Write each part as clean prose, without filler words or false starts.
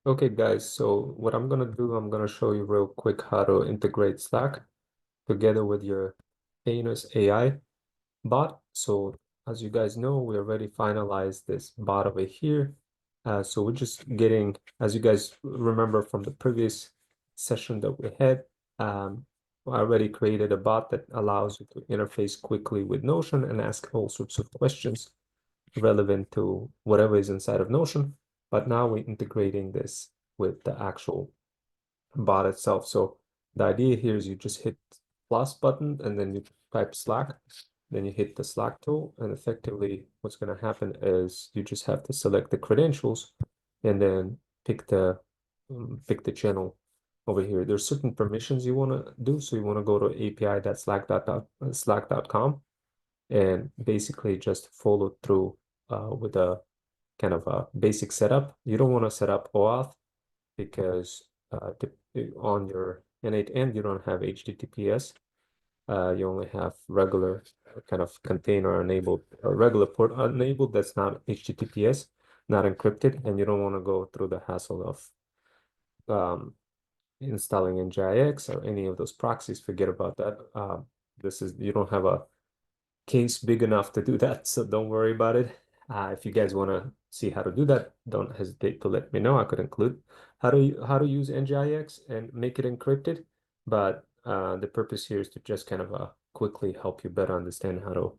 Okay, guys, so what I'm gonna do, I'm gonna show you real quick how to integrate Slack together with your Thanos AI bot. So as you guys know, we already finalized this bot over here. So we're just getting, as you guys remember from the previous session that we had, I already created a bot that allows you to interface quickly with Notion and ask all sorts of questions relevant to whatever is inside of Notion. But now we're integrating this with the actual bot itself. So the idea here is you just hit plus button and then you type Slack, then you hit the Slack tool, and effectively what's going to happen is you just have to select the credentials and then pick the channel over here. There's certain permissions you want to do. So you want to go to api.slack.com and basically just follow through with a kind of a basic setup. You don't want to set up OAuth because on your N8N, you don't have HTTPS. You only have regular kind of container enabled, or regular port enabled that's not HTTPS, not encrypted, and you don't want to go through the hassle of installing NGIX or any of those proxies. Forget about that. You don't have a case big enough to do that, so don't worry about it. If you guys want to see how to do that, don't hesitate to let me know. I could include how to use NGIX and make it encrypted, but the purpose here is to just kind of quickly help you better understand how to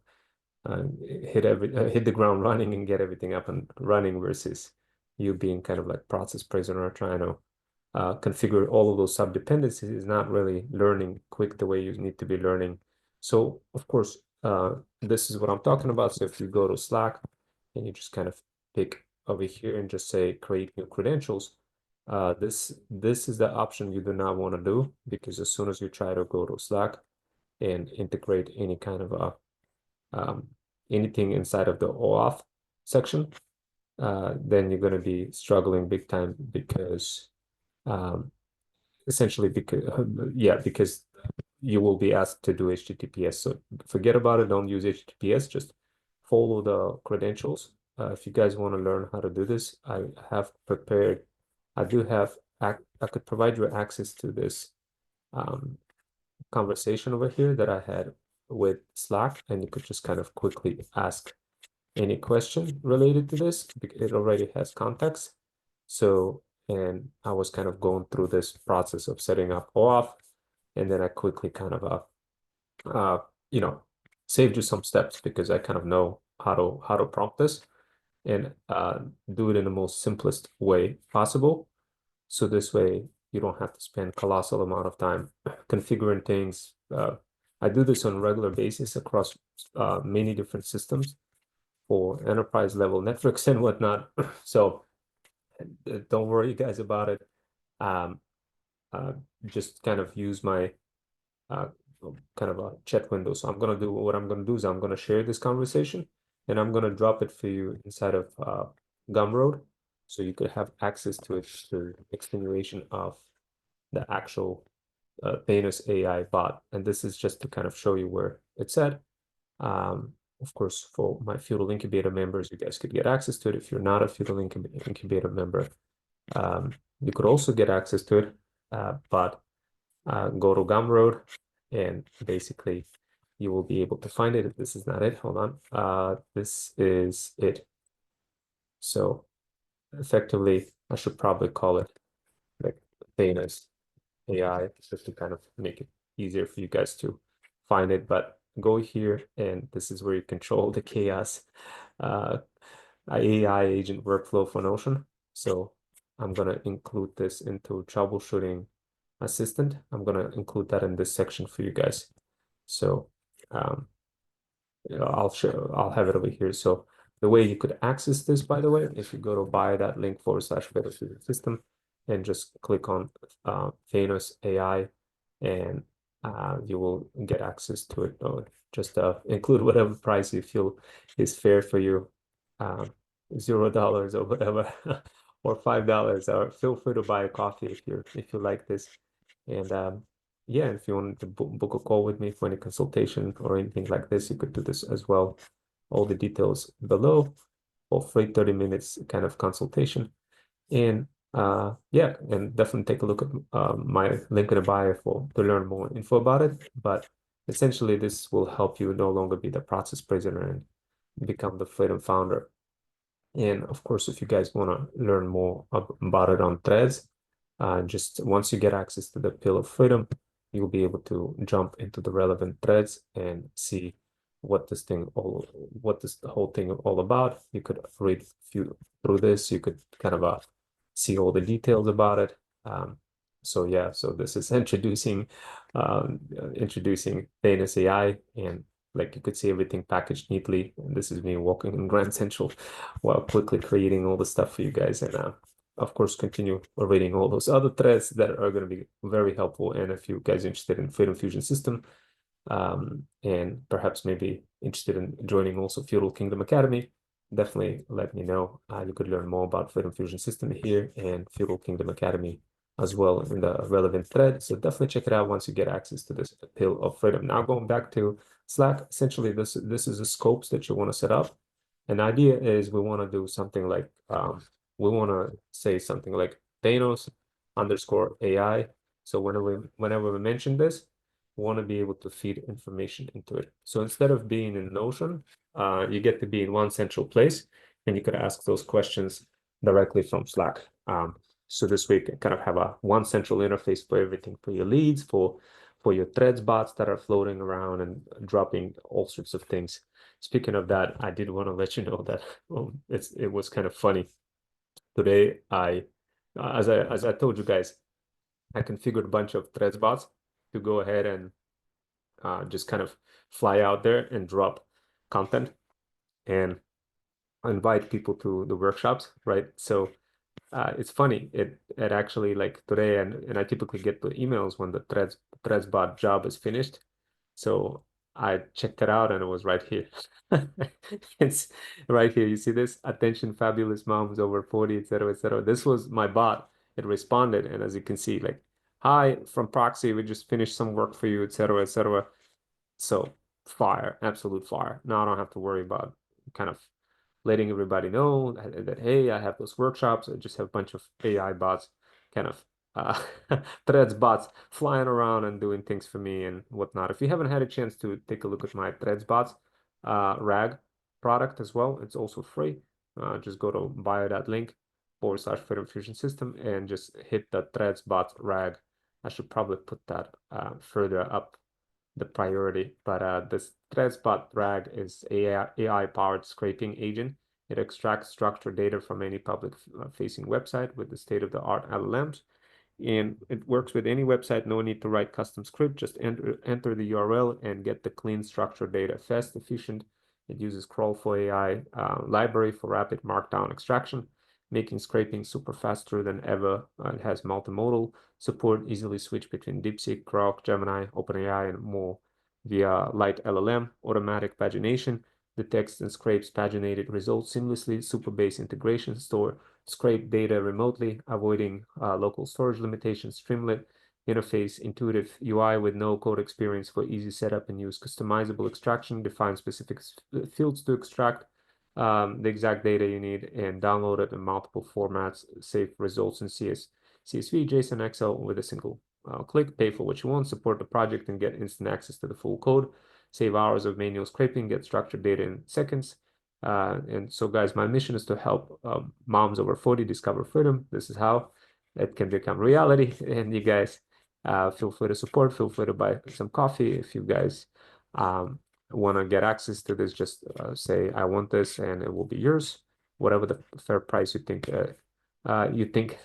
hit the ground running and get everything up and running versus you being kind of like process prisoner trying to configure all of those sub dependencies is not really learning quick the way you need to be learning. So of course, this is what I'm talking about. So if you go to Slack and you just kind of pick over here and just say create new credentials, this is the option you do not want to do, because as soon as you try to go to Slack and integrate any kind of um, anything inside of the OAuth section, then you're going to be struggling big time because um, essentially because you will be asked to do HTTPS. So forget about it. Don't use HTTPS. Just follow the credentials. If you guys want to learn how to do this, I have prepared. I do have. I could provide you access to this um, conversation over here that I had with Slack, and you could just kind of quickly ask any question related to this. It already has context. So, and I was kind of going through this process of setting up OAuth, and then I quickly kind of uh, you know, saved you some steps because I kind of know how to prompt this and do it in the most simplest way possible. So this way you don't have to spend colossal amount of time configuring things. I do this on a regular basis across many different systems for enterprise level networks and whatnot. So don't worry, guys, about it. Um, uh, just kind of use my uh, kind of a chat window. So what I'm gonna do is I'm gonna share this conversation and I'm gonna drop it for you inside of Gumroad, so you could have access to it for extenuation of the actual Thanos AI bot. And this is just to kind of show you where it's at. Of course, for my Feudal Incubator members, you guys could get access to it. If you're not a Feudal Incubator member, you could also get access to it, but go to Gumroad and basically you will be able to find it. If this is not it, hold on. This is it. So effectively, I should probably call it like Thanos AI just to kind of make it easier for you guys to find it. But go here, and this is where you control the chaos uh, AI agent workflow for Notion. So I'm going to include this into troubleshooting assistant. I'm going to include that in this section for you guys. So um, I'll have it over here. So the way you could access this, by the way, if you go to buy.link/better system and just click on Thanos AI, and you will get access to it. Or just include whatever price you feel is fair for you, um, $0 or whatever, or $5. Or feel free to buy a coffee if you like this. And yeah, if you want to book a call with me for any consultation or anything like this, you could do this as well. All the details below, for free 30 minutes kind of consultation. And Yeah, and definitely take a look at my link in the bio for to learn more info about it. But essentially, this will help you no longer be the process prisoner and become the freedom founder. And of course, if you guys want to learn more about it on Threads, just once you get access to the Pill of Freedom, you'll be able to jump into the relevant threads and see what this the whole thing all about. You could read few through this. You could kind of see all the details about it. So yeah, so this is introducing Thanos AI, and like you could see everything packaged neatly. And this is me walking in Grand Central while quickly creating all the stuff for you guys. And of course, continue reading all those other threads that are going to be very helpful. And if you guys are interested in Freedom Fusion System, and perhaps maybe interested in joining also Feudal Kingdom Academy, definitely let me know. You could learn more about Freedom Fusion System here and Feudal Kingdom Academy as well in the relevant thread. So definitely check it out once you get access to this Pill of Freedom. Now going back to Slack, essentially this is the scopes that you want to set up. An idea is we want to do something like we want to say something like Thanos underscore AI. So whenever we mention this, we want to be able to feed information into it. So instead of being in Notion, you get to be in one central place, and you could ask those questions directly from Slack. So this way you can kind of have a one central interface for everything, for your leads, for your threads bots that are floating around and dropping all sorts of things. Speaking of that, I did want to let you know that it was kind of funny today. As I told you guys, I configured a bunch of threads bots to go ahead and just kind of fly out there and drop content and invite people to the workshops, right? So it's funny. It actually like today, and I typically get the emails when the threads bot job is finished. So I checked it out and it was right here. It's right here. You see this? Attention, fabulous moms over 40, etc., etc. This was my bot. It responded, and as you can see, like, hi from proxy, we just finished some work for you, etc., etc. So fire, absolute fire. Now I don't have to worry about kind of letting everybody know that hey, I have those workshops. I just have a bunch of AI bots, kind of uh, threads bots flying around and doing things for me and whatnot. If you haven't had a chance to take a look at my threads bots RAG product as well, it's also free. Just go to bio.link/ Freedom Fusion System and just hit the threads bot RAG. I should probably put that further up the priority. But this ThreadSpot RAG is AI-powered scraping agent. It extracts structured data from any public-facing website with the state-of-the-art LLMs. And it works with any website, no need to write custom script, just enter the URL and get the clean structured data fast, efficient. It uses Crawl4 AI library for rapid markdown extraction, making scraping super faster than ever. It has multimodal support, easily switch between DeepSeek, Grok, Gemini, OpenAI, and more via light LLM, automatic pagination, detects and scrapes paginated results seamlessly, super base integration, store scrape data remotely, avoiding local storage limitations, Streamlit interface, intuitive UI with no code experience for easy setup and use, customizable extraction, define specific fields to extract the exact data you need, and download it in multiple formats, save results in CSV, JSON, Excel with a single click, pay for what you want, support the project, and get instant access to the full code, save hours of manual scraping, get structured data in seconds. And so, guys, my mission is to help moms over 40 discover freedom. This is how it can become reality. And you guys feel free to support, feel free to buy some coffee. If you guys want to get access to this, just say, I want this, and it will be yours, whatever the fair price you think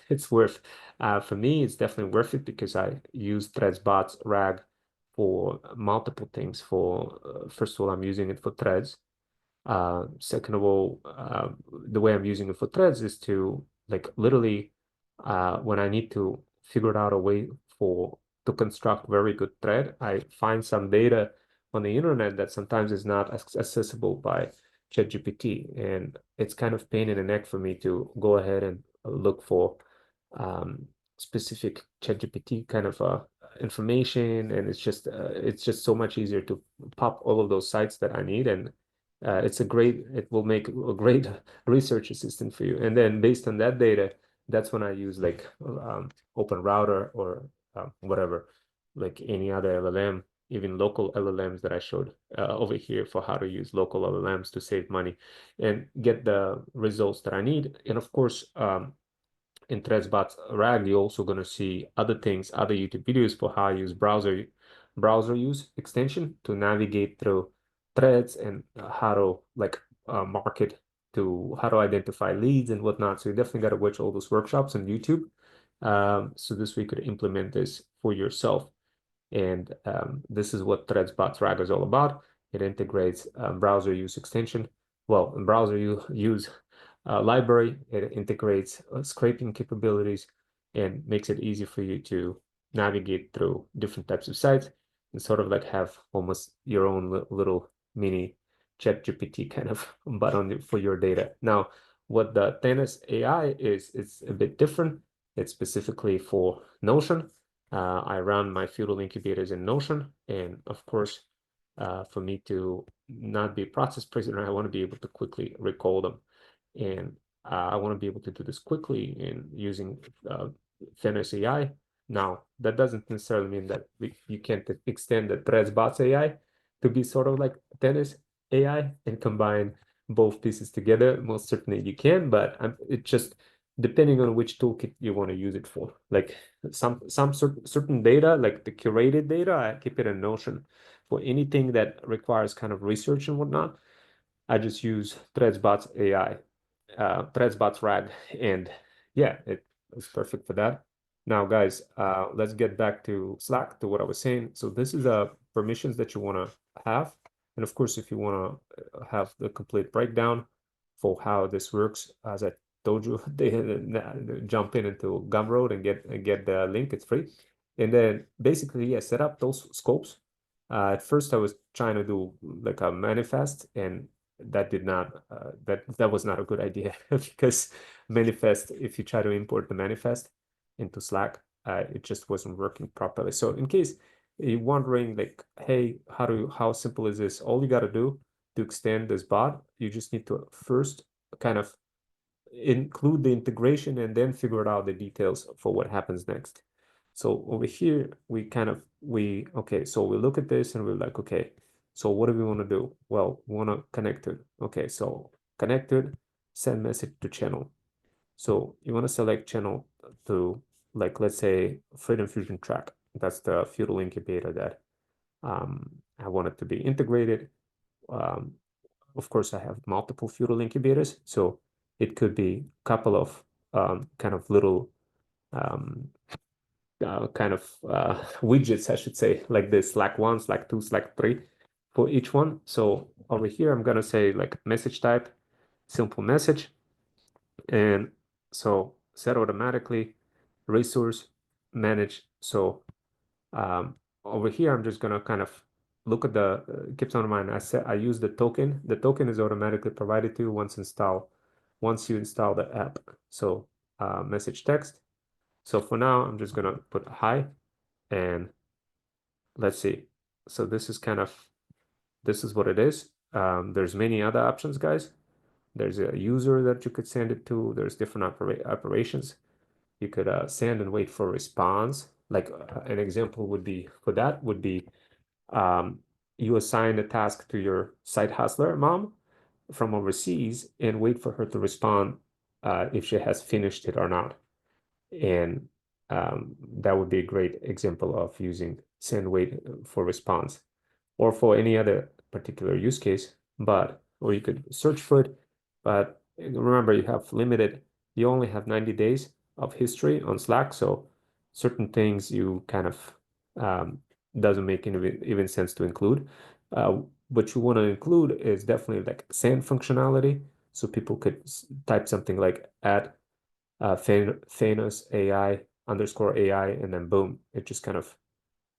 it's worth. For me, it's definitely worth it because I use ThreadsBots RAG for multiple things. For first of all, I'm using it for threads. Second of all, the way I'm using it for threads is to like literally when I need to figure out a way to construct very good thread, I find some data on the internet that sometimes is not accessible by ChatGPT, and it's kind of pain in the neck for me to go ahead and look for specific ChatGPT kind of information, and it's just so much easier to pop all of those sites that I need, and it will make a great research assistant for you. And then based on that data, that's when I use like Open Router or whatever, like any other LLM, even local LLMs that I showed over here for how to use local LLMs to save money and get the results that I need. And of course, in ThreadsBot's RAG, you're also going to see other things, other YouTube videos for how I use browser use extension to navigate through threads and how to like market to how to identify leads and whatnot. So you definitely got to watch all those workshops on YouTube. So this way you could implement this for yourself. And this is what ThreadsBot RAG is all about. It integrates browser use extension. Well, browser use library. It integrates scraping capabilities and makes it easy for you to navigate through different types of sites and sort of like have almost your own little mini chat GPT kind of button for your data. Now, what the Thanos AI is, it's a bit different. It's specifically for Notion. I run my feudal incubators in Notion, and of course, for me to not be a process prisoner, I want to be able to quickly recall them. And I want to be able to do this quickly in using Thanos AI. Now, that doesn't necessarily mean that you can't extend the ThreadsBots AI to be sort of like Thanos AI and combine both pieces together. Most certainly you can, but it just depending on which toolkit you want to use it for. Like some certain data, like the curated data, I keep it in Notion. For anything that requires kind of research and whatnot, I just use ThreadsBots AI, ThreadsBots RAG, and yeah, it's perfect for that. Now, guys, let's get back to Slack, to what I was saying. So this is permissions that you want to have. And of course, if you want to have the complete breakdown for how this works, as I told you, they jump into Gumroad and get the link. It's free. And then basically, yeah, set up those scopes. At first, I was trying to do like a manifest, and that did not that was not a good idea because manifest, if you try to import the manifest into Slack, it just wasn't working properly. So in case you're wondering like, hey, how simple is this? All you got to do to extend this bot, you just need to first kind of include the integration and then figure out the details for what happens next. So over here, okay, so we look at this and we're like, okay, so what do we want to do? Well, we want to connect it. Okay, so connected, send message to channel. So you want to select channel to, like, let's say Freedom Fusion track. That's the feudal incubator that I want it to be integrated. Um, of course, I have multiple feudal incubators, so it could be a couple of kind of little um, widgets, I should say, like this Slack 1, Slack 2, Slack 3 for each one. So over here, I'm gonna say like message type, simple message, and so set automatically, resource, manage. So um, over here, I'm just gonna kind of look at the keeps on mind. I use the token. The token is automatically provided to you once you install the app. So message text. So for now, I'm just gonna put hi and let's see. So this is what it is. There's many other options, guys. There's a user that you could send it to. There's different operations. You could send and wait for response. Like an example would be for that would be um, you assign a task to your side hustler mom from overseas and wait for her to respond if she has finished it or not. And that would be a great example of using send wait for response or for any other particular use case. But or you could search for it. But remember, you only have 90 days of history on Slack. So certain things you kind of um, doesn't make even sense to include. What you want to include is definitely like send functionality. So people could type something like at Thanos AI underscore AI, and then boom, it just kind of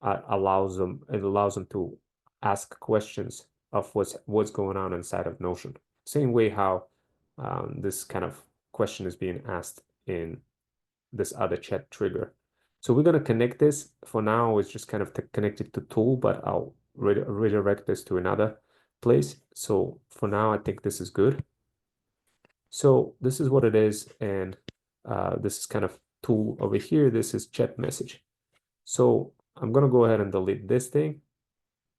allows them to ask questions of what's going on inside of Notion. Same way how this kind of question is being asked in this other chat trigger. So we're going to connect this. For now, it's just kind of connected to tool, but I'll redirect this to another place. So for now, I think this is good. So this is what it is. And This is kind of tool over here. This is chat message. So I'm gonna go ahead and delete this thing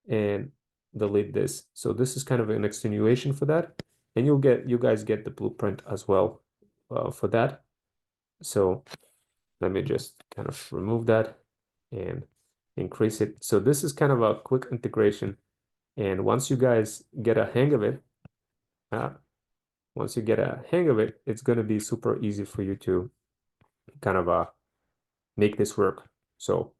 and delete this. So this is kind of an extenuation for that, and you guys get the blueprint as well for that. So let me just kind of remove that and increase it. So this is kind of a quick integration, and once you guys get a hang of it, uh, it's going to be super easy for you to kind of make this work. So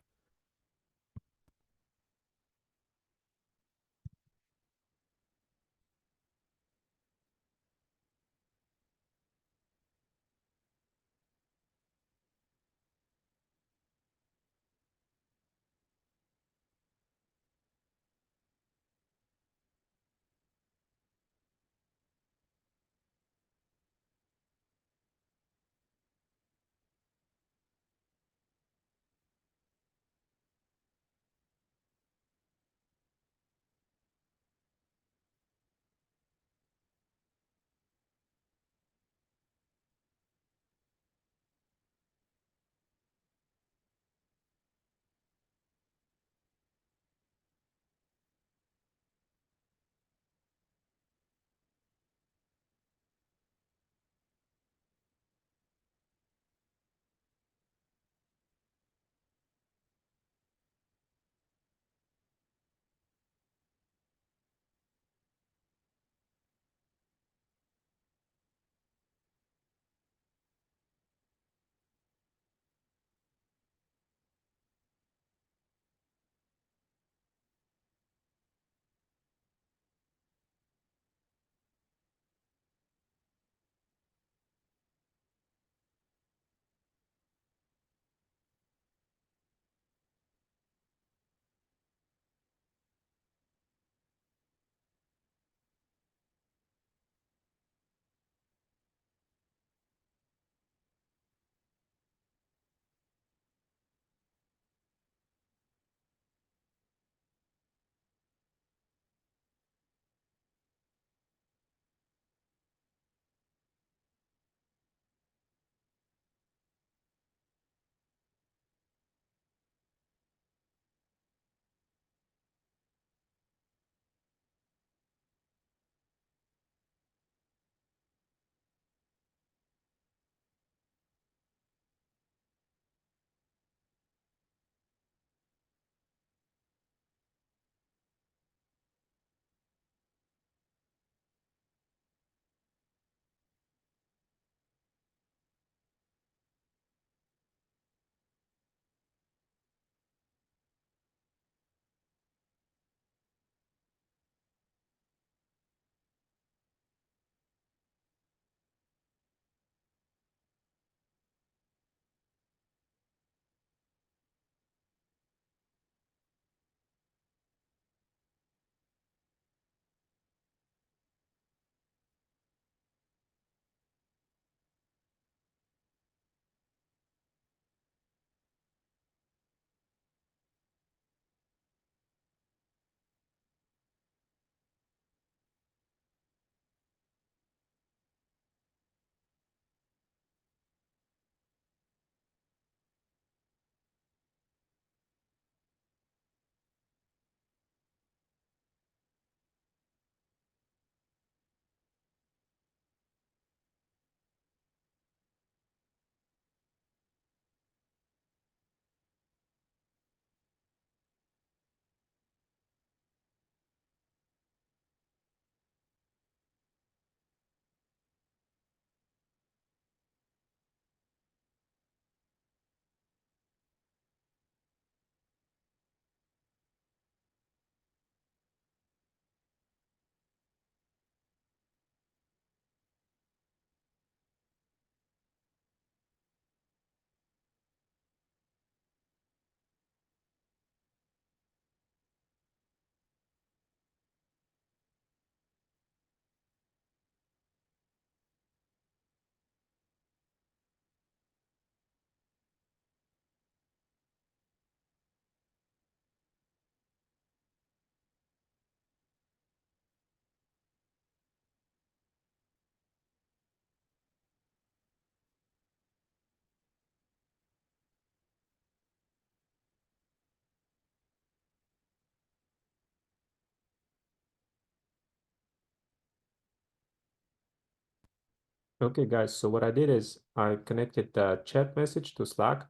Okay, guys, so what I did is I connected the chat message to Slack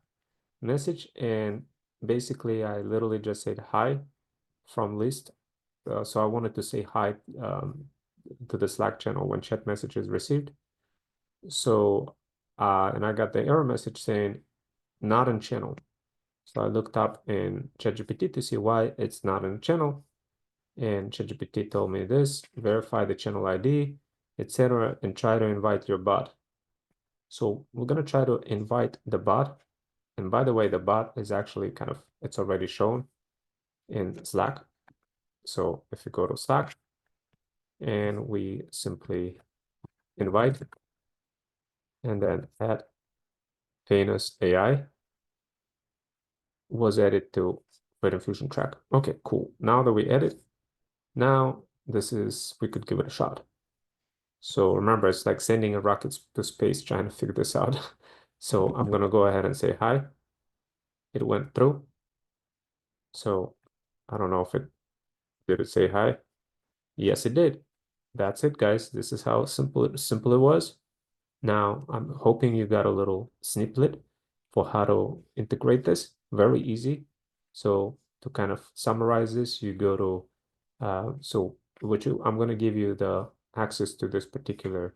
message, and basically I literally just said hi from list. So I wanted to say hi to the Slack channel when chat message is received. So, and I got the error message saying not in channel. So I looked up in ChatGPT to see why it's not in channel. And ChatGPT told me this, verify the channel ID, etc., and try to invite your bot. So we're going to try to invite the bot. And by the way, the bot is actually kind of, it's already shown in Slack. So if you go to Slack and we simply invite and then add Thanos AI was added to Rhythm Fusion track. Okay, cool. Now that we edit, now this is, we could give it a shot. So remember, it's like sending a rocket to space trying to figure this out. So I'm gonna go ahead and say hi. It went through. So I don't know if it did it say hi. Yes, it did. That's it, guys. This is how simple it was. Now I'm hoping you got a little snippet for how to integrate this. Very easy. So to kind of summarize this, you go to I'm gonna give you the access to this particular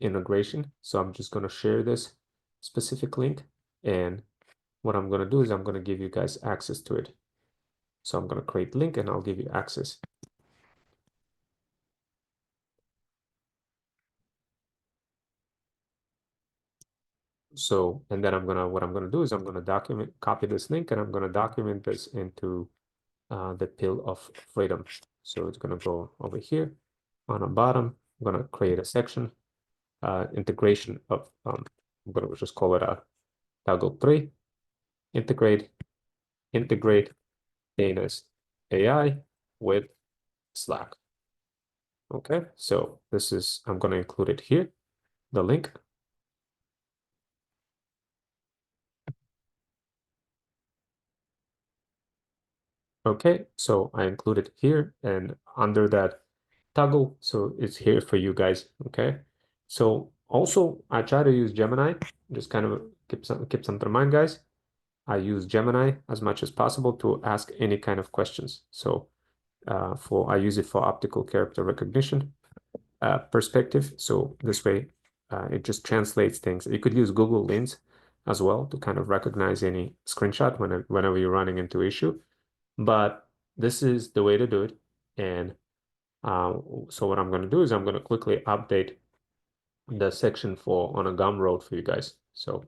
integration. So I'm just going to share this specific link. And what I'm going to do is I'm going to give you guys access to it. So I'm going to create link and I'll give you access. So, and then what I'm going to do is I'm going to copy this link and I'm going to document this into the pill of freedom. So it's going to go over here on the bottom. I'm going to create a section, integration of, I'm going to just call it a toggle 3, integrate Dana's AI with Slack. Okay, so this is, I'm going to include it here, the link. Okay, so I included here and under that toggle, so it's here for you guys. Okay, so also I try to use Gemini, just kind of keep something in mind, guys. I use Gemini as much as possible to ask any kind of questions. So I use it for optical character recognition perspective. So this way, it just translates things. You could use Google Lens as well to kind of recognize any screenshot whenever you're running into issue. But this is the way to do it. And so what I'm going to do is I'm going to quickly update the section for on a Gumroad for you guys. So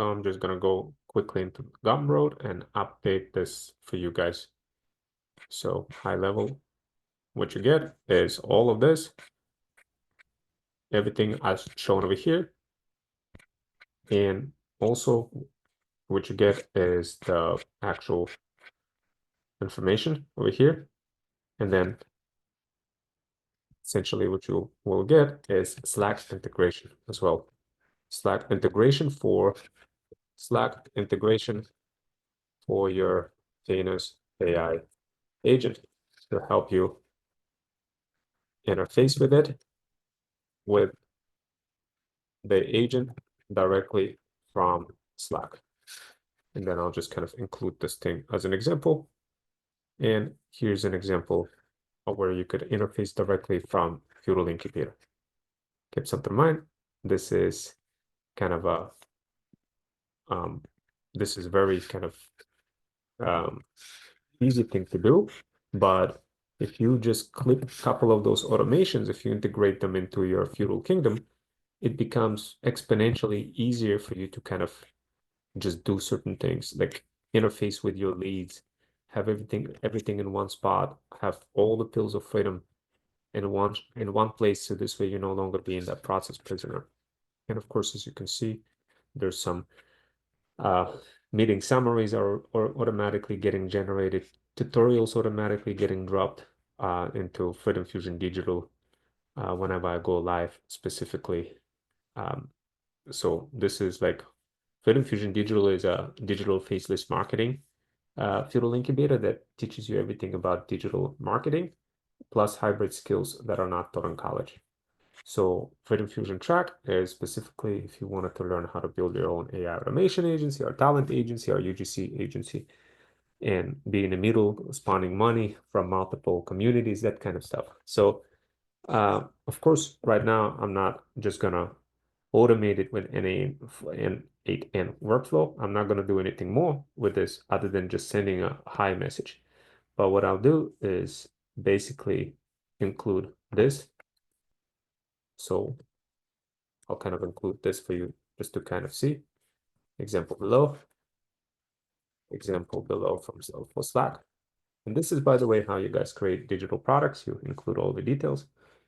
I'm just going to go quickly into Gumroad and update this for you guys. So high level, what you get is all of this, everything as shown over here. And also what you get is the actual information over here. And then essentially what you will get is Slack integration as well. Slack integration for your Thanos AI agent to help you interface with it with the agent directly from Slack. And then I'll just kind of include this thing as an example. And here's an example of where you could interface directly from Feudal Incubator. Keep something in mind. This is kind of a this is very kind of um, easy thing to do, but if you just click a couple of those automations, if you integrate them into your feudal kingdom, it becomes exponentially easier for you to kind of just do certain things like interface with your leads, have everything in one spot, have all the pills of freedom in one place, so this way you're no longer being that process prisoner. And of course, as you can see, there's some uh, meeting summaries are automatically getting generated, tutorials automatically getting dropped into Freedom Fusion Digital whenever I go live specifically. Um, so this is like Freedom Fusion Digital is a digital faceless marketing fuel incubator that teaches you everything about digital marketing plus hybrid skills that are not taught in college. So Freedom Fusion Track is specifically if you wanted to learn how to build your own AI automation agency or talent agency or UGC agency and be in the middle, spawning money from multiple communities, that kind of stuff. So of course, right now I'm not just gonna automate it with N8N workflow. I'm not gonna do anything more with this other than just sending a hi message. But what I'll do is basically include this. So I'll kind of include this for you just to kind of see. Example below from for Slack. And this is, by the way, how you guys create digital products. You include all the details,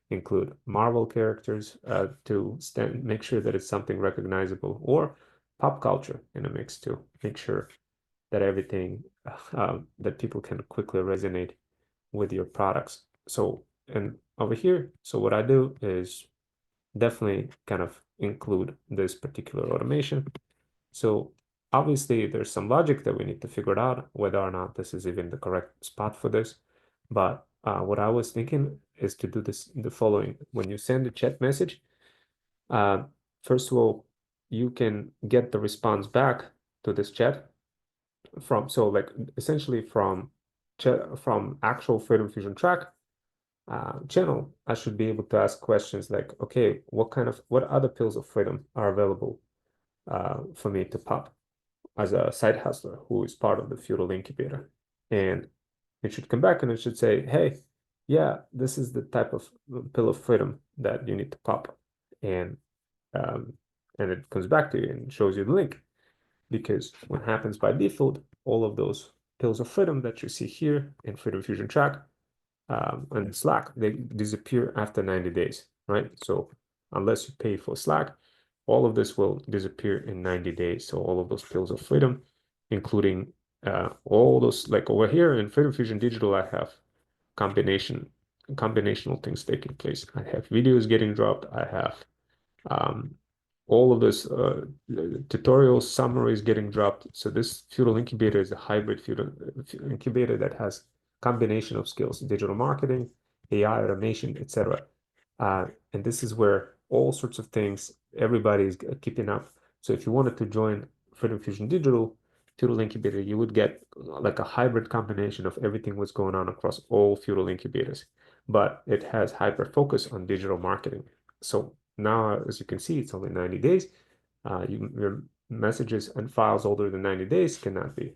include Marvel characters to make sure that it's something recognizable, or pop culture in a mix to make sure that everything that people can quickly resonate with your products. So, and over here, so what I do is definitely kind of include this particular automation. So obviously there's some logic that we need to figure out whether or not this is even the correct spot for this. But what I was thinking is to do this the following. When you send a chat message, uh, first of all, you can get the response back to this chat from, so like essentially from chat, from actual Freedom Fusion track channel, I should be able to ask questions like, okay, what other pills of freedom are available for me to pop as a side hustler who is part of the feudal incubator. And it should come back and it should say, hey, yeah, this is the type of pill of freedom that you need to pop. And um, and it comes back to you and shows you the link. Because what happens by default, all of those pills of freedom that you see here in Freedom Fusion Track and Slack, they disappear after 90 days, right? So unless you pay for Slack, all of this will disappear in 90 days. So all of those pills of freedom, including all those, like over here in Freedom Fusion Digital, I have combinational things taking place. I have videos getting dropped. I have um, all of this tutorial summaries getting dropped. So this feudal incubator is a hybrid feudal incubator that has combination of skills, digital marketing, AI automation, etc. And this is where all sorts of things, everybody is keeping up. So if you wanted to join Freedom Fusion Digital feudal incubator, you would get like a hybrid combination of everything what's going on across all feudal incubators, but it has hyper focus on digital marketing. So now, as you can see, it's only 90 days. Your messages and files older than 90 days cannot be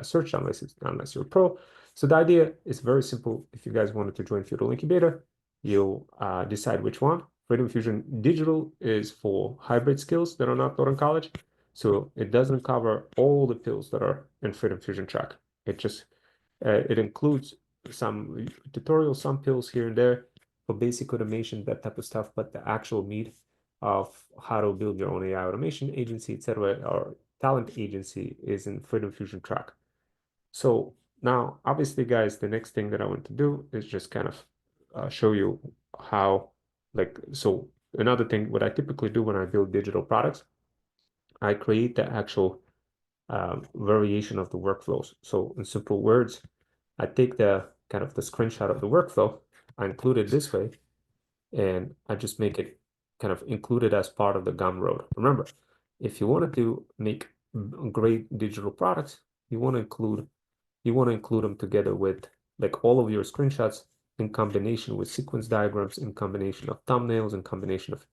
searched unless you're a pro. So the idea is very simple. If you guys wanted to join Feudal Incubator, you'll decide which one. Freedom Fusion Digital is for hybrid skills that are not taught in college. So it doesn't cover all the pills that are in Freedom Fusion Track. It includes some tutorials, some pills here and there for basic automation, that type of stuff, but the actual meat of how to build your own AI automation agency, etc., or talent agency is in Freedom Fusion Track. So now, obviously, guys, the next thing that I want to do is just kind of show you how, so another thing, what I typically do when I build digital products, I create the actual variation of the workflows. So in simple words, I take the kind of the screenshot of the workflow, I include it this way, and I just make it kind of included as part of the Gumroad. Remember, if you wanted to make great digital products, you want to include them together with like all of your screenshots in combination with sequence diagrams, in combination of thumbnails, in combination of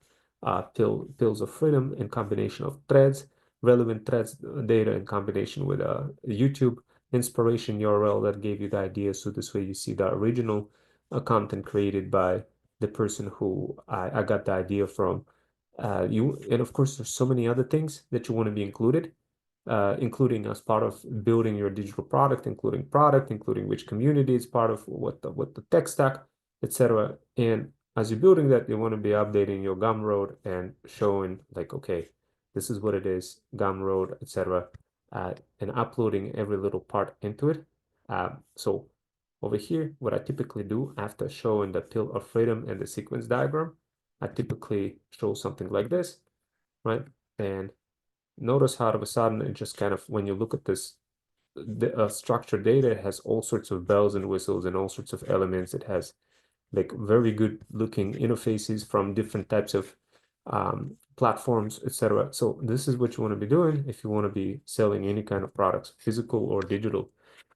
pills of freedom, in combination of threads, relevant threads data, in combination with a YouTube inspiration URL that gave you the idea. So this way you see the original content created by the person who I got the idea from. And of course, there's so many other things that you want to be included. including as part of building your digital product, including which community is part of what the tech stack, etc. And as you're building that, you want to be updating your Gumroad and showing like, okay, this is what it is, Gumroad, etc. And uploading every little part into it. So over here, what I typically do after showing the pill of freedom and the sequence diagram, I typically show something like this, right? And notice how all of a sudden it just kind of, when you look at this, the structured data, it has all sorts of bells and whistles and all sorts of elements. It has like very good looking interfaces from different types of platforms, etc. So this is what you want to be doing if you want to be selling any kind of products, physical or digital.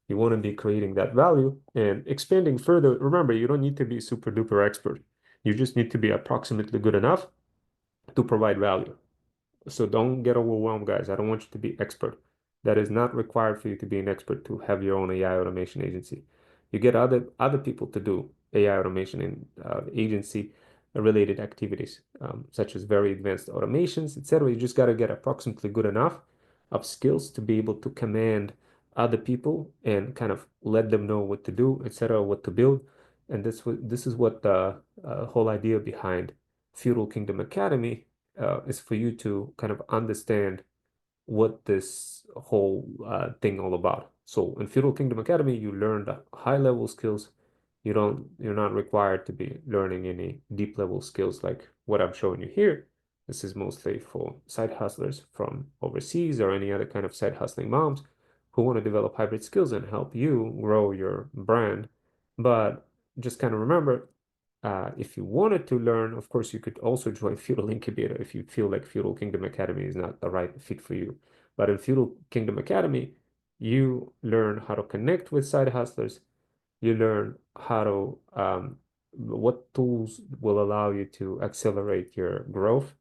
You want to be creating that value and expanding further. Remember, you don't need to be super duper expert. You just need to be approximately good enough to provide value. So don't get overwhelmed, guys. I don't want you to be expert. That is not required for you to be an expert to have your own AI automation agency. You get other people to do AI automation and agency related activities, such as very advanced automations, etc. You just got to get approximately good enough of skills to be able to command other people and kind of let them know what to do, etc., what to build. And this is what the whole idea behind Feudal Kingdom Academy is for you to kind of understand what this whole thing all about. So in Feudal Kingdom Academy, you learn the high level skills. You're not required to be learning any deep level skills like what I'm showing you here. This is mostly for side hustlers from overseas or any other kind of side hustling moms who want to develop hybrid skills and help you grow your brand. But just kind of remember, if you wanted to learn, of course, you could also join Feudal Incubator if you feel like Feudal Kingdom Academy is not the right fit for you. But in Feudal Kingdom Academy, you learn how to connect with side hustlers. You learn how to what tools will allow you to accelerate your growth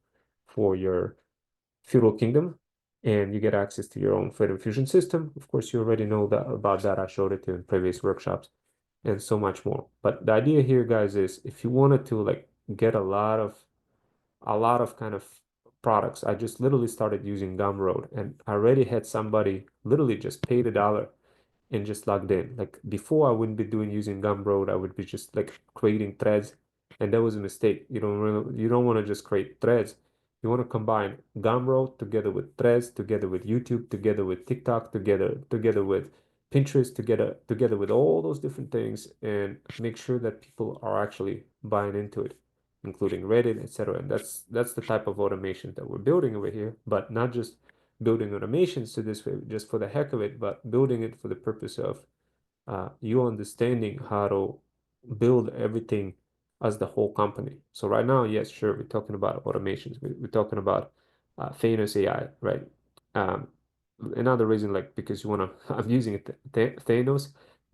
for your Feudal Kingdom, and you get access to your own Freedom Fusion system. Of course, you already know that about that. I showed it in previous workshops and so much more. But the idea here, guys, is if you wanted to like get a lot of kind of products, I just literally started using Gumroad and I already had somebody literally just paid $1 and just logged in. Like before, I wouldn't be doing using Gumroad. I would be just like creating threads, and that was a mistake. You don't want to just create threads. You want to combine Gumroad together with threads, together with YouTube, together with TikTok, together with Pinterest, together with all those different things, and make sure that people are actually buying into it, including Reddit, etc. And that's the type of automation that we're building over here, but not just building automations to this way just for the heck of it, but building it for the purpose of you understanding how to build everything as the whole company. So right now, yes, sure, we're talking about automations. We're talking about Thanos AI, right? Um, Another reason, like because you want to, I'm using it, Thanos,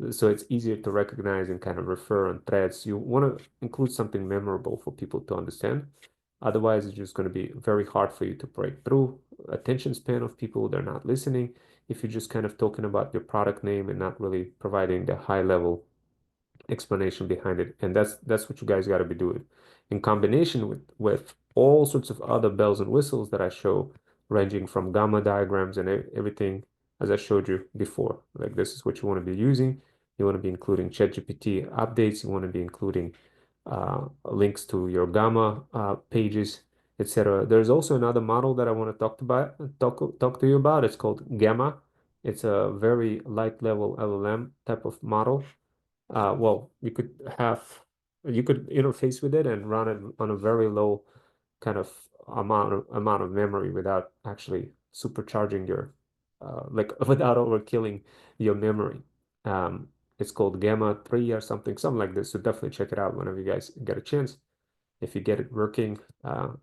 so it's easier to recognize and kind of refer on threads. You want to include something memorable for people to understand. Otherwise, it's just going to be very hard for you to break through attention span of people. They're not listening if you're just kind of talking about your product name and not really providing the high level explanation behind it. And that's what you guys got to be doing in combination with all sorts of other bells and whistles that I show, ranging from gamma diagrams and everything as I showed you before. Like this is what you want to be using. You want to be including ChatGPT updates. You want to be including links to your gamma pages, etc. There's also another model that I want to talk to you about. It's called Gamma. It's a very light level LLM type of model. Well, you could interface with it and run it on a very low kind of amount of memory without actually supercharging your like without overkilling your memory. Um, it's called Gamma 3 or something like this. So definitely check it out whenever you guys get a chance. If you get it working,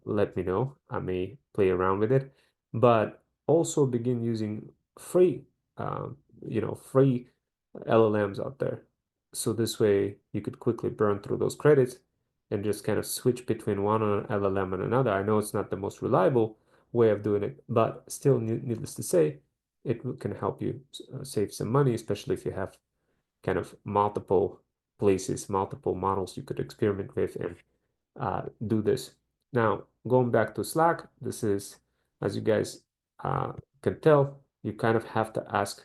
let me know. I may play around with it, but also begin using free, free LLMs out there. So this way you could quickly burn through those credits and just kind of switch between one LLM and another. I know it's not the most reliable way of doing it, but still, needless to say, it can help you save some money, especially if you have kind of multiple places, multiple models you could experiment with and do this. Now, going back to Slack, this is, as you guys can tell, you kind of have to ask,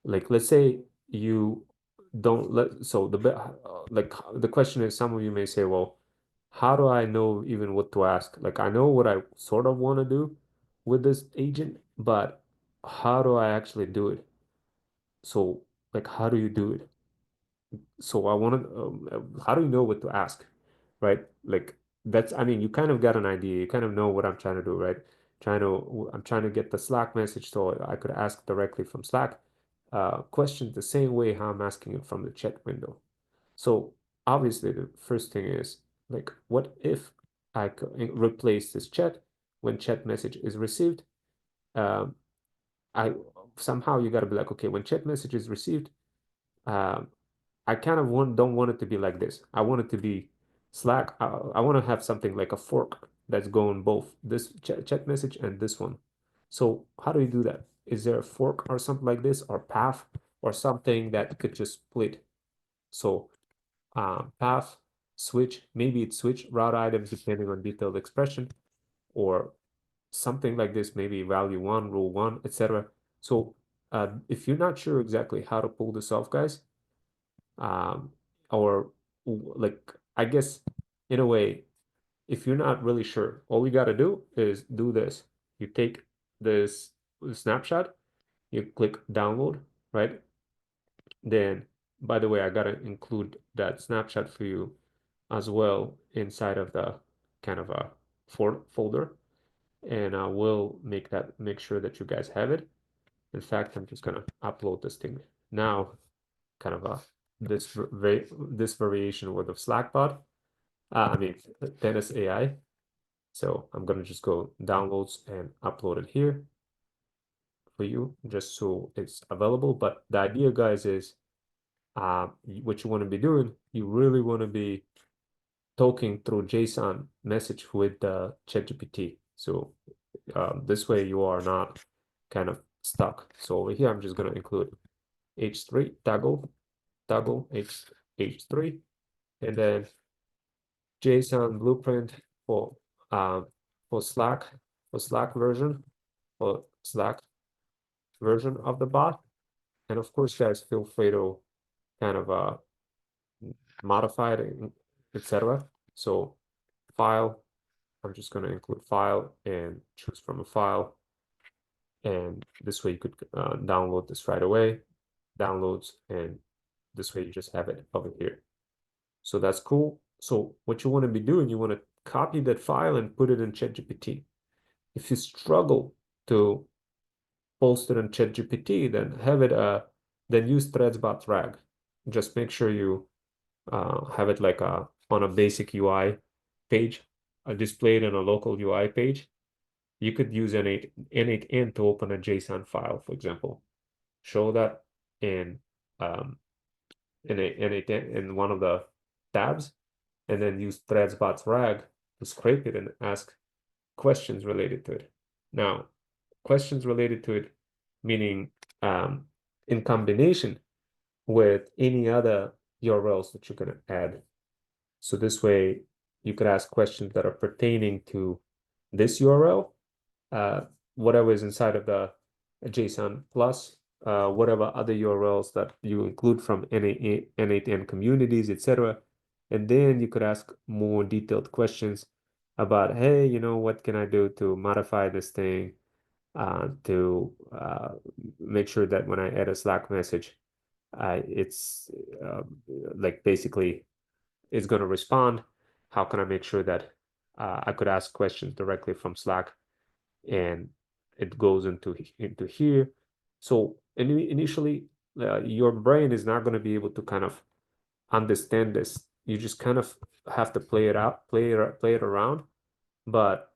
like, let's say you don't let, so like the question is, some of you may say, well, how do I know even what to ask? Like, I know what I sort of want to do with this agent, but how do I actually do it? So, like, how do you do it? So I want to, how do you know what to ask, right? Like that's, I mean, you kind of got an idea. You kind of know what I'm trying to do, right? I'm trying to get the Slack message so I could ask directly from Slack questions the same way how I'm asking it from the chat window. So obviously the first thing is like, what if I could replace this chat when chat message is received? Um, I somehow you got to be like, okay, when chat message is received, um, I kind of don't want it to be like this. I want it to be Slack. I want to have something like a fork that's going both this chat message and this one. So how do you do that? Is there a fork or something like this, or path, or something that could just split? So path, switch, maybe it's switch route items depending on detailed expression, or something like this, maybe value one, rule one, etc. So if you're not sure exactly how to pull this off, guys, um, or like, I guess in a way, if you're not really sure, all you got to do is do this. You take this snapshot, you click download, right? Then, by the way, I got to include that snapshot for you as well inside of the kind of a folder. And I will make sure that you guys have it. In fact, I'm just gonna upload this thing now, kind of a this variation with the Slack bot. I mean, Thanos AI. So I'm gonna just go downloads and upload it here for you, just so it's available. But the idea, guys, is what you want to be doing. You really want to be talking through JSON message with the ChatGPT. So this way you are not kind of stuck. So over here, I'm just gonna include H3 toggle H3, and then JSON blueprint for um for Slack for Slack version for Slack version of the bot. And of course, guys, feel free to kind of modify it, etc. So file, I'm just going to include file and choose from a file. And this way you could download this right away, downloads, and this way you just have it over here. So that's cool. So what you want to be doing, you want to copy that file and put it in ChatGPT. If you struggle to post it in ChatGPT, then have it then use threads.rag. rag. Just make sure you have it like on a basic UI page, displayed on a local UI page. You could use N8N to open a JSON file, for example. Show that in N8N in one of the tabs, and then use threads.rag to scrape it and ask questions related to it. Now, questions related to it, meaning in combination with any other URLs that you're going to add. So this way you could ask questions that are pertaining to this URL, uh, whatever is inside of the JSON plus whatever other URLs that you include from N8N communities, etc. And then you could ask more detailed questions about, hey, what can I do to modify this thing to make sure that when I add a Slack message, it's like basically it's going to respond. How can I make sure that I could ask questions directly from Slack and it goes into here. So initially, your brain is not going to be able to kind of understand this. You just kind of have to play it out, play it around. But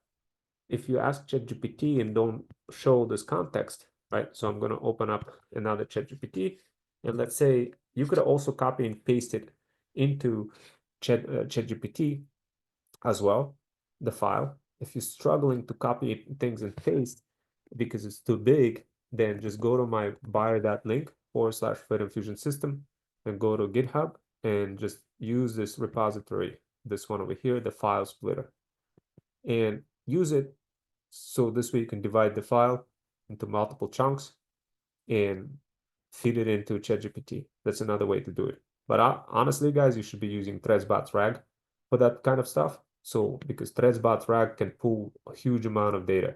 if you ask ChatGPT and don't show this context, right? So I'm going to open up another ChatGPT, and let's say you could also copy and paste it into ChatGPT as well, the file. If you're struggling to copy things and paste because it's too big, then just go to my bio.link /Fluid Fusion System and go to GitHub and just use this repository, this one over here, the file splitter, and use it so this way you can divide the file into multiple chunks and feed it into ChatGPT. That's another way to do it. But honestly, guys, you should be using ThreadsBots RAG for that kind of stuff. So because ThreadsBots RAG can pull a huge amount of data.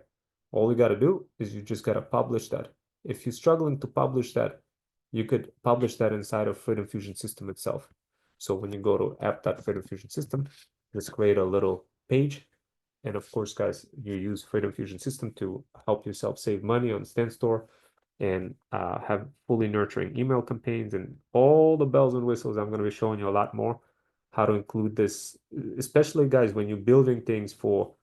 All you got to do is you just got to publish that. If you're struggling to publish that, you could publish that inside of Freedom Fusion System itself. So when you go to app.freedom fusion system, just create a little page. And of course, guys, you use Freedom Fusion System to help yourself save money on StanStore and have fully nurturing email campaigns and all the bells and whistles. I'm going to be showing you a lot more how to include this, especially guys, when you're building things for,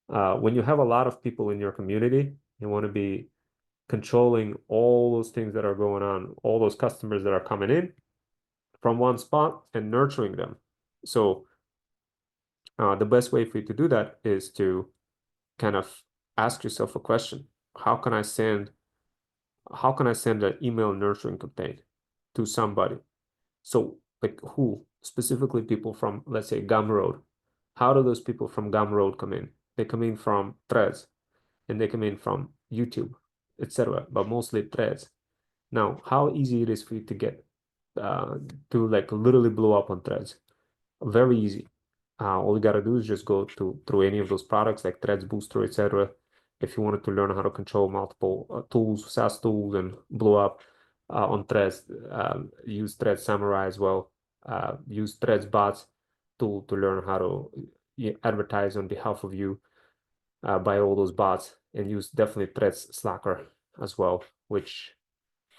when you have a lot of people in your community, you want to be controlling all those things that are going on, all those customers that are coming in from one spot and nurturing them. So the best way for you to do that is to kind of ask yourself a question. How can I send an email nurturing campaign to somebody? So like who? Specifically people from, let's say, Gumroad. How do those people from Gumroad come in? They come in from Threads and they come in from YouTube, etc. But mostly Threads. Now, how easy it is for you to get to like literally blow up on Threads? Very easy. All you gotta do is just go through any of those products like Threads Booster, etc. If you wanted to learn how to control multiple tools, SaaS tools, and blow up on Threads, use Threads Samurai as well. Use Threads bots to learn how to advertise on behalf of you by all those bots, and use definitely Threads Slacker as well, which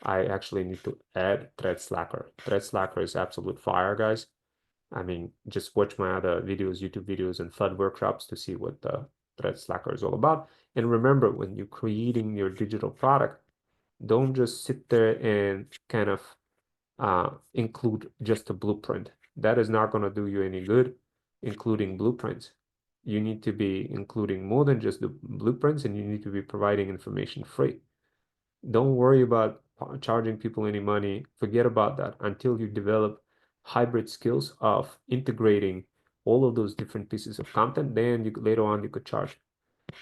I actually need to add Threads Slacker. Threads Slacker is absolute fire, guys. I mean, just watch my other videos, YouTube videos, and FUD workshops to see what the Thread Slacker is all about. And remember, when you're creating your digital product, don't just sit there and kind of include just a blueprint. That is not going to do you any good, including blueprints. You need to be including more than just the blueprints, and you need to be providing information free. Don't worry about charging people any money. Forget about that until you develop hybrid skills of integrating all of those different pieces of content. Then you later on you could charge.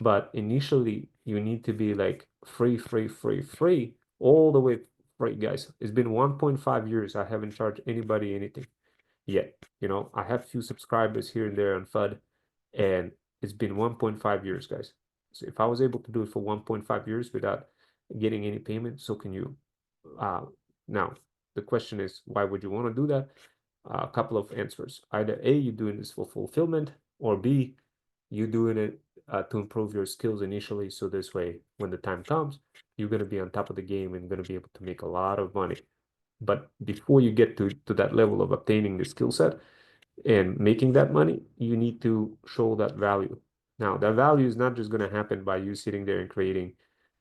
But initially you need to be like free, free, free, free, all the way free, guys. It's been 1.5 years. I haven't charged anybody anything yet. You know, I have few subscribers here and there on FUD, and it's been 1.5 years, guys. So if I was able to do it for 1.5 years without getting any payment, so can you. Now, the question is, why would you want to do that? A couple of answers. Either A, you're doing this for fulfillment, or B, you're doing it to improve your skills initially. So this way, when the time comes, you're going to be on top of the game and going to be able to make a lot of money. But before you get to that level of obtaining the skill set and making that money, you need to show that value. Now, that value is not just going to happen by you sitting there and creating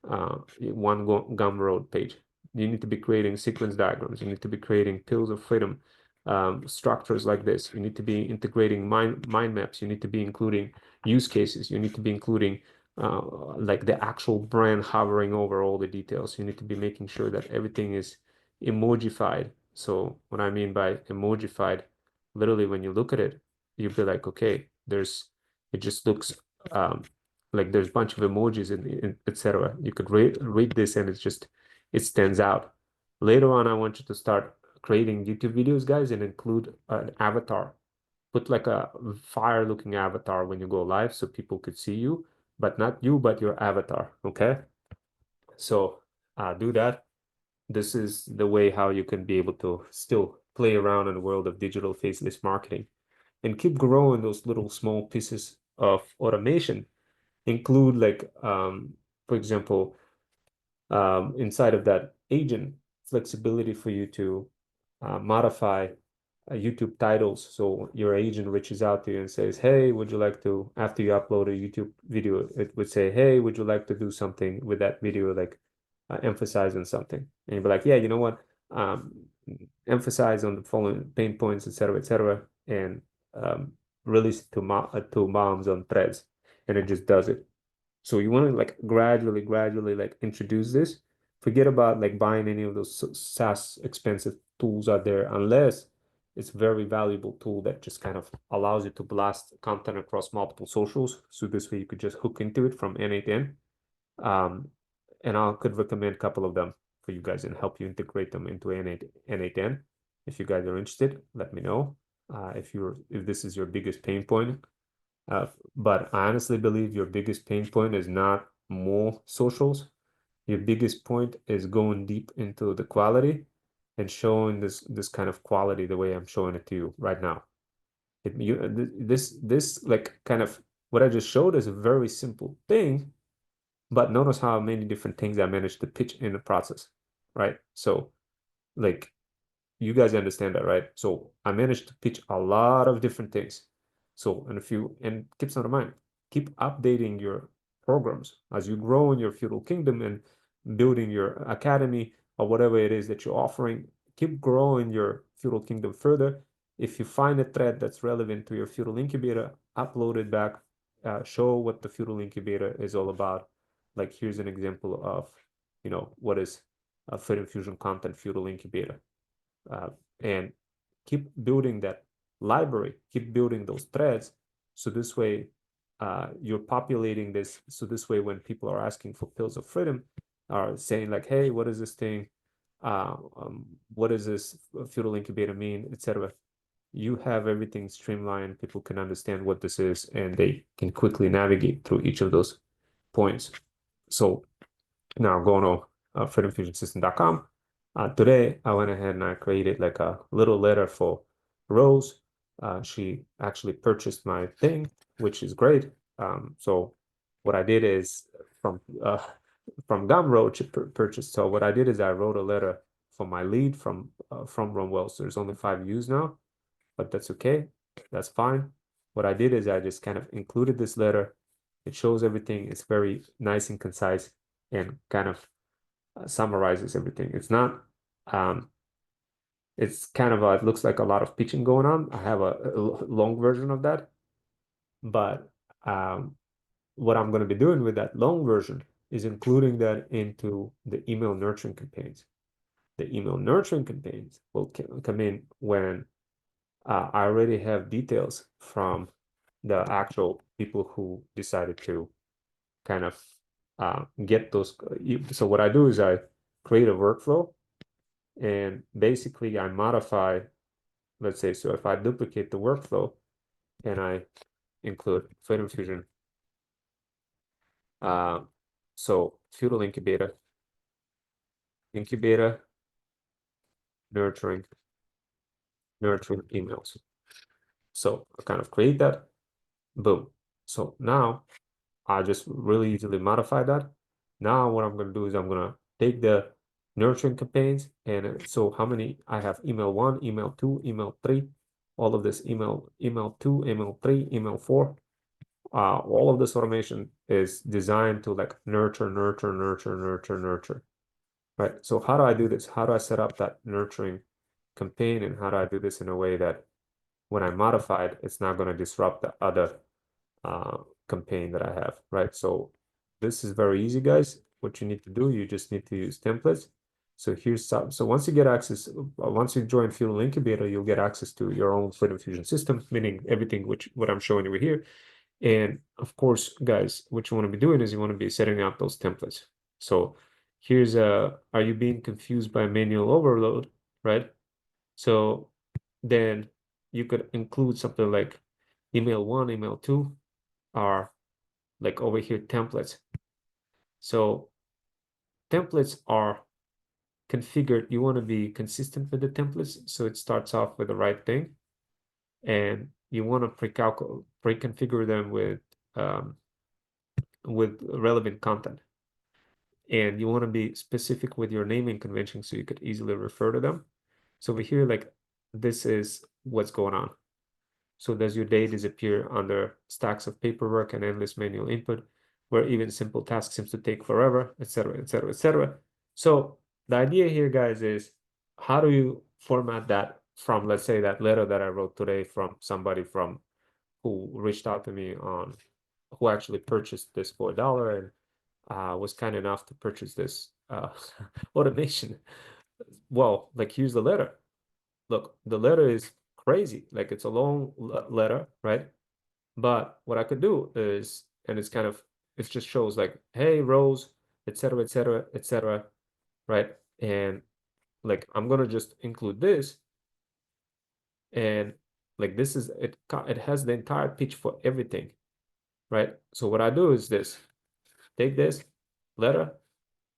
one Gumroad page. You need to be creating sequence diagrams. You need to be creating pills of freedom structures like this. You need to be integrating mind maps. You need to be including use cases. You need to be including like the actual brand hovering over all the details. You need to be making sure that everything is emojified. So what I mean by emojified, literally when you look at it, you'll be like, okay, it just looks like there's a bunch of emojis in etc. You could read this and it stands out. Later on, I want you to start creating YouTube videos, guys, and include an avatar. Put like a fire looking avatar when you go live so people could see you, but not you, but your avatar. Okay. So do that. This is the way how you can be able to still play around in the world of digital faceless marketing and keep growing those little small pieces of automation. Include like, for example, inside of that agent, flexibility for you to modify YouTube titles. So your agent reaches out to you and says, hey, would you like to, after you upload a YouTube video, it would say, hey, would you like to do something with that video, like emphasize on something? And you'd be like, yeah, you know what? Um, Emphasize on the following pain points, etc., and release it to moms on threads. And it just does it. So you want to like gradually like introduce this. Forget about like buying any of those SaaS expensive tools out there unless it's a very valuable tool that just kind of allows you to blast content across multiple socials. So this way you could just hook into it from N8N. And I could recommend a couple of them for you guys and help you integrate them into N8N. If you guys are interested, let me know. If this is your biggest pain point. But I honestly believe your biggest pain point is not more socials. Your biggest point is going deep into the quality and showing this kind of quality the way I'm showing it to you right now. This like kind of what I just showed is a very simple thing, but notice how many different things I managed to pitch in the process, right? So like you guys understand that, right? So I managed to pitch a lot of different things. So, and keep some in mind, keep updating your programs as you grow in your feudal kingdom and building your academy or whatever it is that you're offering. Keep growing your feudal kingdom further. If you find a thread that's relevant to your feudal incubator, upload it back, show what the feudal incubator is all about. Like here's an example of, what is a Fit Infusion content feudal incubator, uh, and keep building that library, keep building those threads. So this way, you're populating this. So this way, when people are asking for pills of freedom, are saying like, "Hey, what is this thing? What does this feudal incubator mean, etc." You have everything streamlined. People can understand what this is, and they can quickly navigate through each of those points. So now going to freedomfusionsystem.com. Today, I went ahead and I created like a little letter for Rose. She actually purchased my thing, which is great. So what I did is from Gumroad, she purchased. So what I did is I wrote a letter for my lead from Runwell. So there's only 5 views now, but that's okay. That's fine. What I did is I just kind of included this letter. It shows everything. It's very nice and concise and kind of summarizes everything. Um, it's kind of it looks like a lot of pitching going on. I have a long version of that, but what I'm going to be doing with that long version is including that into the email nurturing campaigns. The email nurturing campaigns will come in when I already have details from the actual people who decided to kind of get those. So what I do is I create a workflow and basically I modify, let's say, so if I duplicate the workflow and I include Freedom Fusion, uh, so feudal incubator, nurturing, nurturing emails. So I kind of create that, boom. So now I just really easily modify that. Now what I'm going to do is I'm going to take the nurturing campaigns and so how many I have: email 1, email 2, email 3, all of this email 2, email 3, email 4. All of this automation is designed to like nurture, nurture, nurture, nurture, nurture. Right. So how do I do this? How do I set up that nurturing campaign and how do I do this in a way that when I modify it, it's not going to disrupt the other campaign that I have, right? So this is very easy, guys. What you need to do, you just need to use templates. So here's some. So once you get access, once you join Fuel Incubator, you'll get access to your own Freedom Fusion system, meaning everything what I'm showing you here. And of course, guys, what you want to be doing is you want to be setting up those templates. So here's are you being confused by manual overload, right? So then you could include something like email 1, email 2 are like over here templates. So templates are configured. You want to be consistent with the templates. So it starts off with the right thing. And you want to pre-configure them with relevant content. And you want to be specific with your naming convention so you could easily refer to them. So over here, like this is what's going on. So does your day disappear under stacks of paperwork and endless manual input, where even simple tasks seems to take forever, etc., etc., etc. So the idea here, guys, is how do you format that from, let's say, that letter that I wrote today from somebody from who reached out to me on who actually purchased this for $1 and was kind enough to purchase this automation. Well, like here's the letter. Look, the letter is crazy. Like it's a long letter, right? But what I could do is, and it just shows like, hey, Rose, etc., etc., etc., right? And like I'm gonna just include this, and like this is it has the entire pitch for everything, right? So what I do is this: take this letter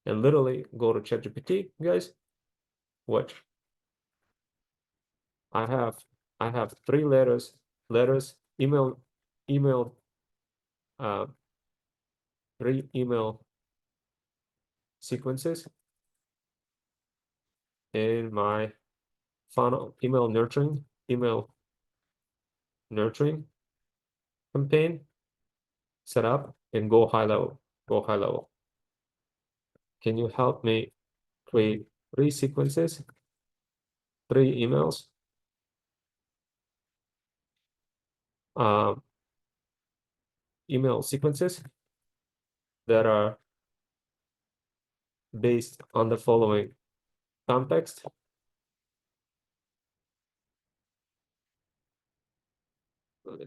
and literally go to ChatGPT, guys. Watch. I have I have three letters, email, uh, three email sequences in my funnel email nurturing campaign set up, and go high level. Go high level. Can you help me create three sequences, three emails, um, email sequences that are based on the following context?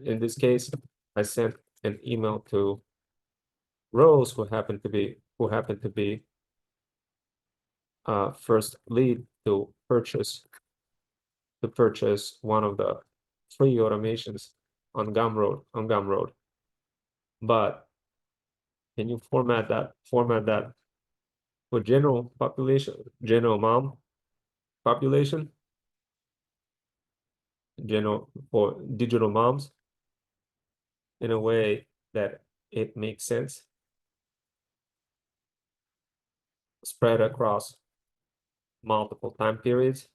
In this case, I sent an email to Rose, who happened to be first lead to purchase one of the free automations on Gumroad. But can you format that for general mom population, general for digital moms, in a way that it makes sense, spread across multiple time periods.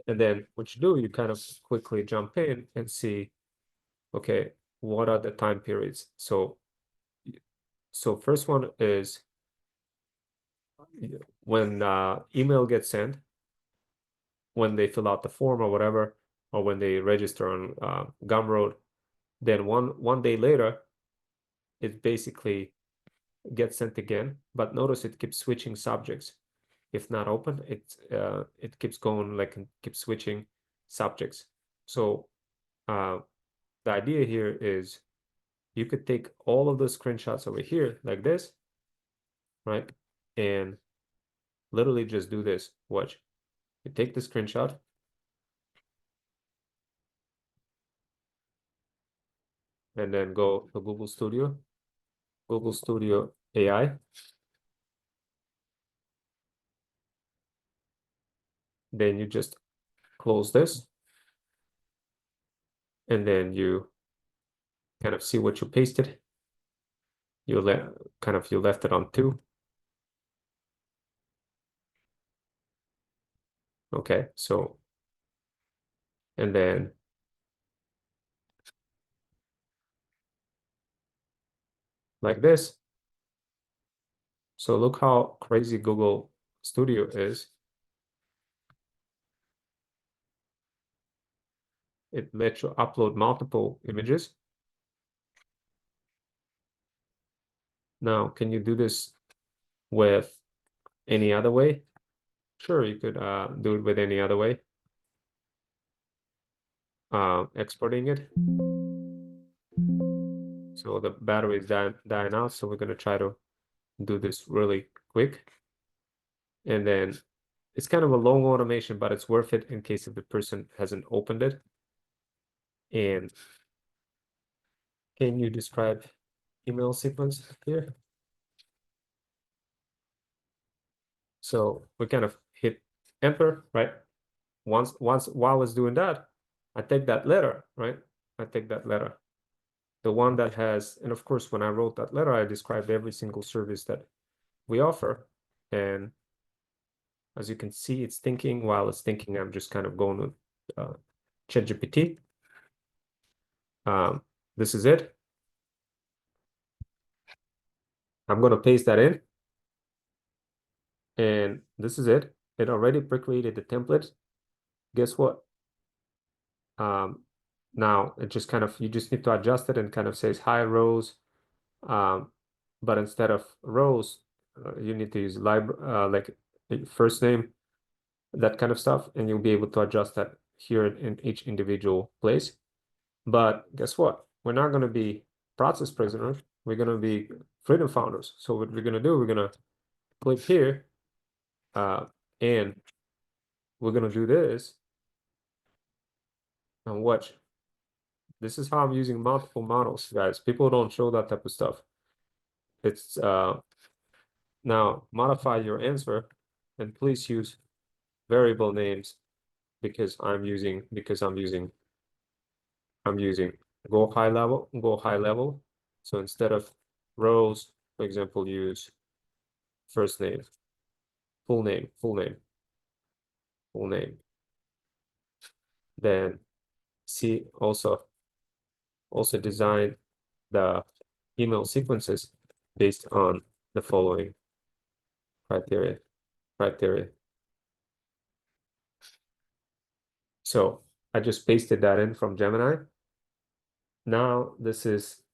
And then what you do, you kind of quickly jump in and see, okay, what are the time periods? So first one is when email gets sent, when they fill out the form or whatever, or when they register on Gumroad, then one day later, it basically gets sent again. But notice it keeps switching subjects. If not open, it keeps going, like, and keeps switching subjects. So the idea here is you could take all of the screenshots over here like this, right? And literally just do this. Watch. You take the screenshot, and then go to Google Studio AI. Then you just close this, and then you kind of see what you pasted. You left it on 2. Okay, so, and then like this. So look how crazy Google Studio is. It lets you upload multiple images. Now, can you do this with any other way? Sure, you could do it with any other way. Exporting it. So the battery is dying out, so we're gonna try to do this really quick. And then it's kind of a long automation, but it's worth it in case if the person hasn't opened it. And can you describe email sequence here? So we kind of hit enter, right? While it's doing that, I take that letter, right? I take that letter, the one that has, and of course, when I wrote that letter, I described every single service that we offer. And as you can see, it's thinking. While it's thinking, I'm just kind of going with ChatGPT. This is it. I'm going to paste that in. And this is it. It already pre-created the template. Guess what? Now it just kind of, you just need to adjust it and kind of says, hi, Rose. But instead of Rose, you need to use like first name, that kind of stuff. And you'll be able to adjust that here in each individual place. But guess what? We're not going to be process prisoners. We're going to be freedom founders. So what we're going to do, we're going to click here, and we're gonna do this, and watch. This is how I'm using multiple models, guys. People don't show that type of stuff. It's now modify your answer, and please use variable names because I'm using go high level. So instead of rows, for example, use first name, full name, full name, full name. Then see also design the email sequences based on the following criteria. So I just pasted that in from Gemini. Now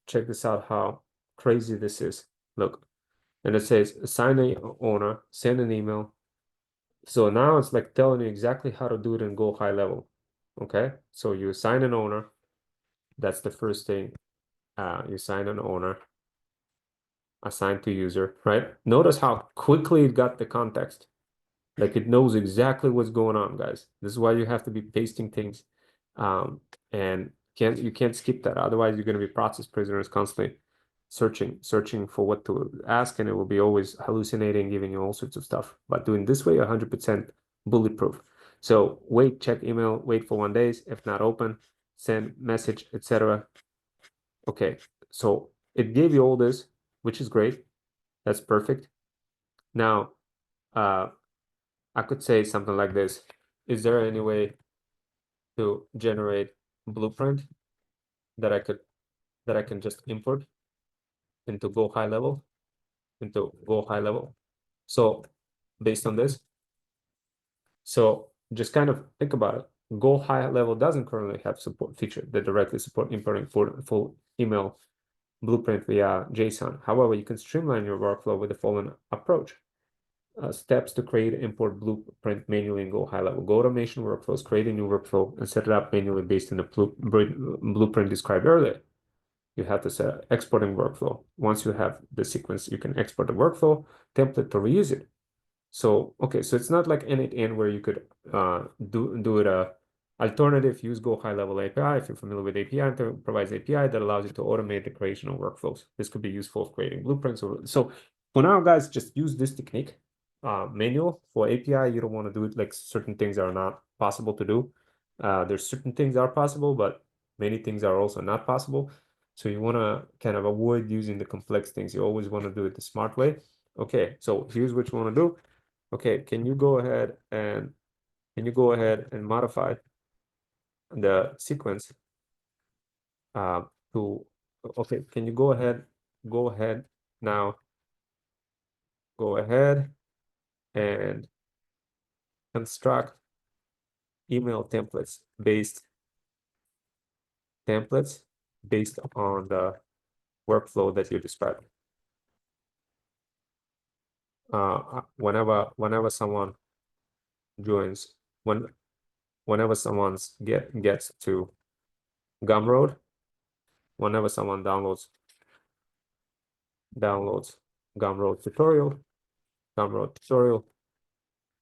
check this out how crazy this is. Look, and it says assign a owner, send an email. So now it's like telling you exactly how to do it and go high level. Okay, so you assign an owner. That's the first thing. You assign an owner, assigned to user, right? Notice how quickly it got the context. Like it knows exactly what's going on, guys. This is why you have to be pasting things, and you can't skip that. Otherwise, you're going to be process prisoners constantly searching for what to ask, and it will be always hallucinating, giving you all sorts of stuff. But doing this way, 100% bulletproof. So wait, check email, wait for 1 day. If not open, send message, etc. Okay, so it gave you all this, which is great. That's perfect. Now, I could say something like this. Is there any way to generate blueprint that I can just import into Go High Level? So based on this, so just kind of think about it. Go High Level doesn't currently have support feature that directly support importing full email blueprint via JSON. However, you can streamline your workflow with the following approach. Steps to create import blueprint manually and go high level. Go automation workflows, create a new workflow and set it up manually based on the blueprint described earlier. You have to set exporting workflow. Once you have the sequence, you can export the workflow template to reuse it. So, okay, so it's not like N8N where you could do it alternative, use Go high level API. If you're familiar with API, it provides API that allows you to automate the creation of workflows. This could be useful for creating blueprints. So for now, guys, just use this technique. Manual for API, you don't want to do it like certain things are not possible to do. There's certain things are possible, but many things are also not possible. So you want to kind of avoid using the complex things. You always want to do it the smart way. Okay, so here's what you want to do. Okay, can you go ahead and modify the sequence to okay, can you go ahead now go ahead and construct email templates based on the workflow that you described. Whenever someone joins, whenever someone gets to Gumroad, whenever someone downloads Gumroad tutorial,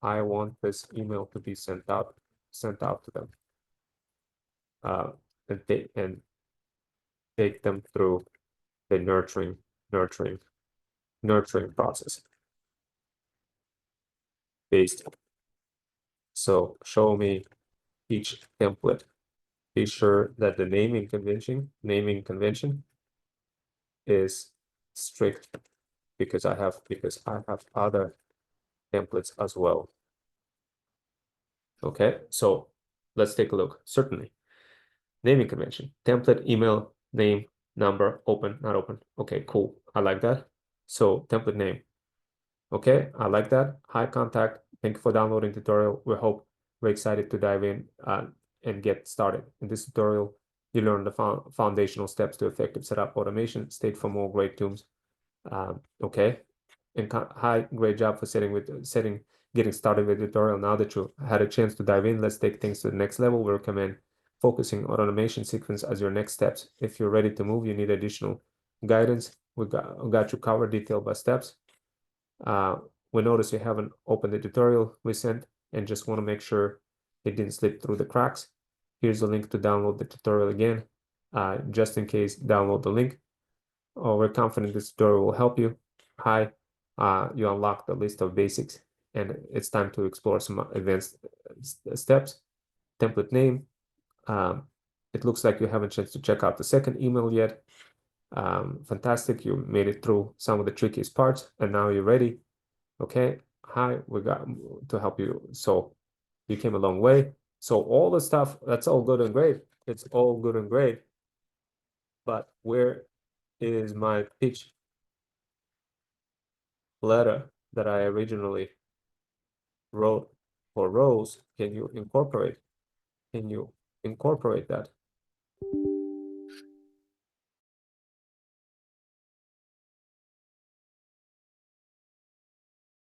I want this email to be sent out to them, and take them through the nurturing process based. So show me each template. Be sure that the naming convention is strict because I have other templates as well. Okay, so let's take a look. Certainly, naming convention, template, email, name, number, open, not open. Okay, cool. I like that. So template name. Okay, I like that. High contact. Thank you for downloading tutorial. We're excited to dive in and get started. In this tutorial, you learn the foundational steps to effective setup automation. Stay for more great tools. Okay, and hi, great job for getting started with the tutorial. Now that you had a chance to dive in, let's take things to the next level. We recommend focusing on automation sequence as your next steps. If you're ready to move, you need additional guidance. We got you covered detail by steps. we notice you haven't opened the tutorial we sent and just want to make sure it didn't slip through the cracks. Here's a link to download the tutorial again. Just in case, download the link. We're confident this tutorial will help you. Hi, you unlock the list of basics, and it's time to explore some advanced steps. Template name. It looks like you haven't chance to check out the second email yet. Fantastic, you made it through some of the trickiest parts, and now you're ready. Okay, hi, we got to help you. So you came a long way. So all the stuff, that's all good and great. It's all good and great. But where is my pitch letter that I originally wrote for Rose? Can you incorporate? Can you incorporate that?